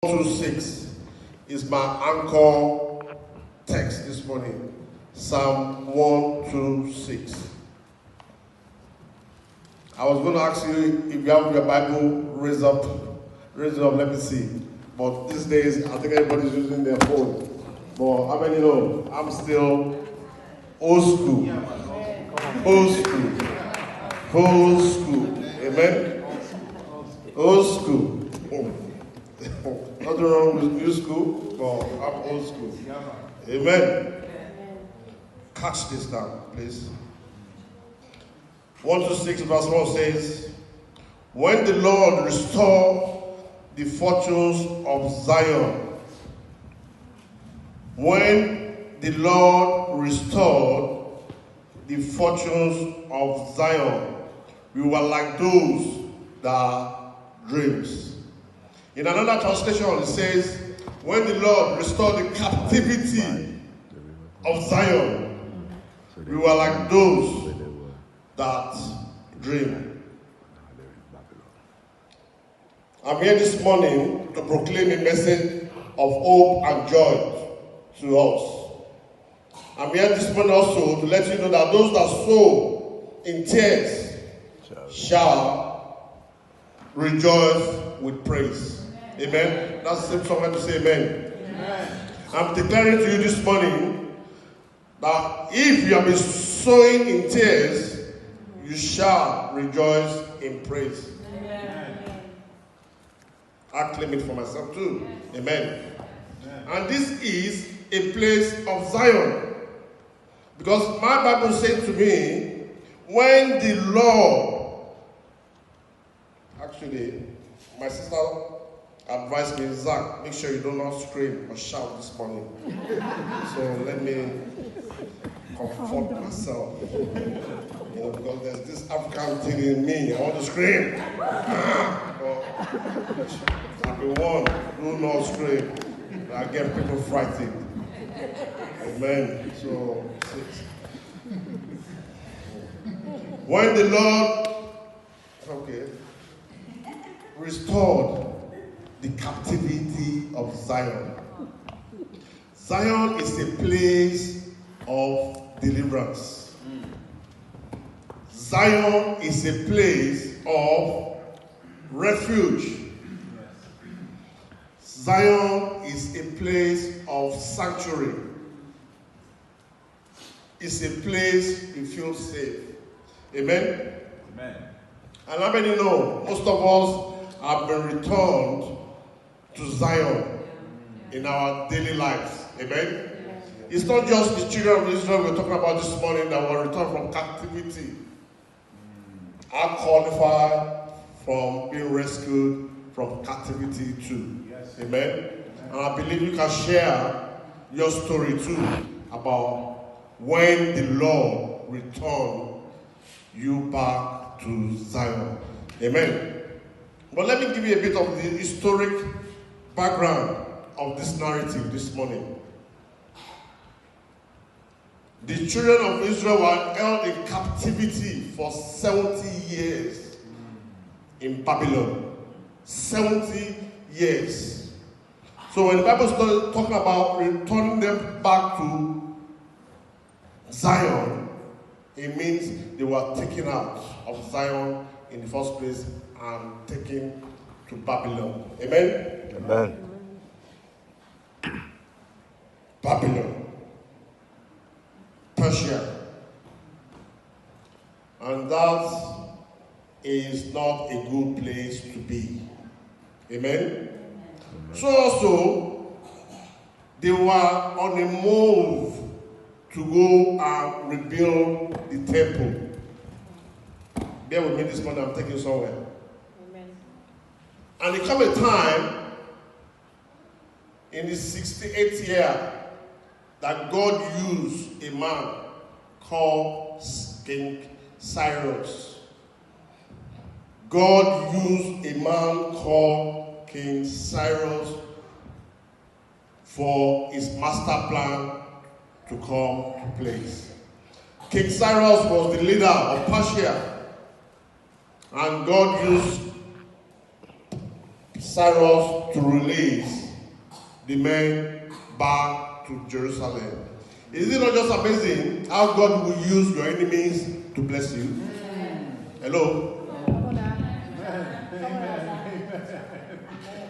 126 is my anchor text this morning. Psalm 126. I was going to ask you if you have your Bible, raise it up, let me see. But these days, I think everybody's using their phone. But how many know? I'm still old school. Old school. Old school. Amen? Old school. Nothing wrong with new school, but I'm old school. Amen. Catch this down, please. 126 verse 1 says, when the Lord restore the fortunes of Zion, when the Lord restored the fortunes of Zion, we were like those that dreams. In another translation, it says, when the Lord restored the captivity of Zion, we were like those that dream. I'm here this morning to proclaim a message of hope and joy to us. I'm here this morning also to let you know that those that sow in tears shall rejoice with praise. Amen. That's the same song to say amen. Amen. I'm declaring to you this morning that if you have been sowing in tears, you shall rejoice in praise. Amen. I claim it for myself too. Amen. Amen. And this is a place of Zion. Because my Bible said to me, when the Lord, actually, my sister advised me, Zach, make sure you do not scream or shout this morning. So let me comfort myself. You know, because there's this African thing in me. I want to scream. But the one, do not scream. I get people frightened. Amen. So, when the Lord, restored the captivity of Zion. Zion is a place of deliverance. Zion is a place of refuge. Zion is a place of sanctuary. It's a place you feel safe. Amen? Amen. And how many know most of us have been returned to Zion in our daily lives? Amen? It's not just the children of Israel we're talking about this morning that were returned from captivity. I qualify from being rescued from captivity too. Yes. Amen? And I believe you can share your story too about when the Lord returned you back to Zion. Amen? But let me give you a bit of the historic background of this narrative this morning. The children of Israel were held in captivity for 70 years in Babylon. 70 years. So when the Bible started talking about returning them back to Zion, it means they were taken out of Zion in the first place and taken to Babylon. Amen? Amen. Babylon. Persia. And that is not a good place to be. Amen? So also, they were on a move to go and rebuild the temple. Bear with me this morning, I'm taking somewhere. Amen. And it came a time in the 68th year that God used a man called King Cyrus. God used a man called King Cyrus for his master plan to come to place. King Cyrus was the leader of Persia, and God used Cyrus to release the men back to Jerusalem. Is it not just amazing how God will use your enemies to bless you? Hello?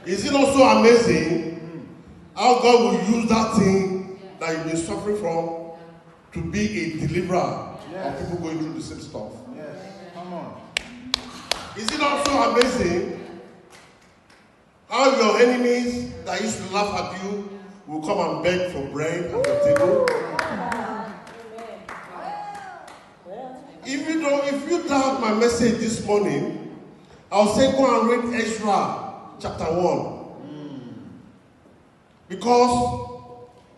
Is it also amazing how God will use that thing that you've been suffering from to be a deliverer of people going through the same stuff? Yes, come on. Is it also amazing how your enemies that used to laugh at you will come and beg for bread at your table? If you doubt my message this morning, I'll say go and read Ezra chapter 1. Because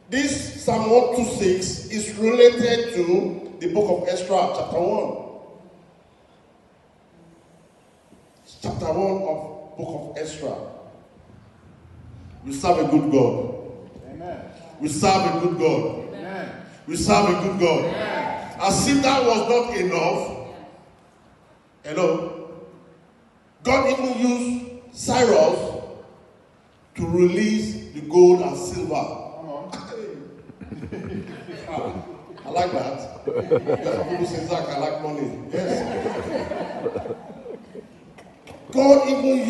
this Psalm 126 is related to the book of Ezra chapter 1. It's chapter 1 of book of Ezra. We serve a good God. Amen. We serve a good God. Amen. We serve a good God. Amen. As if that was not enough, hello, God even used Cyrus to release the gold and silver. Come on. I like that. Yes, some people say, Zach, I like money. Yes. God even used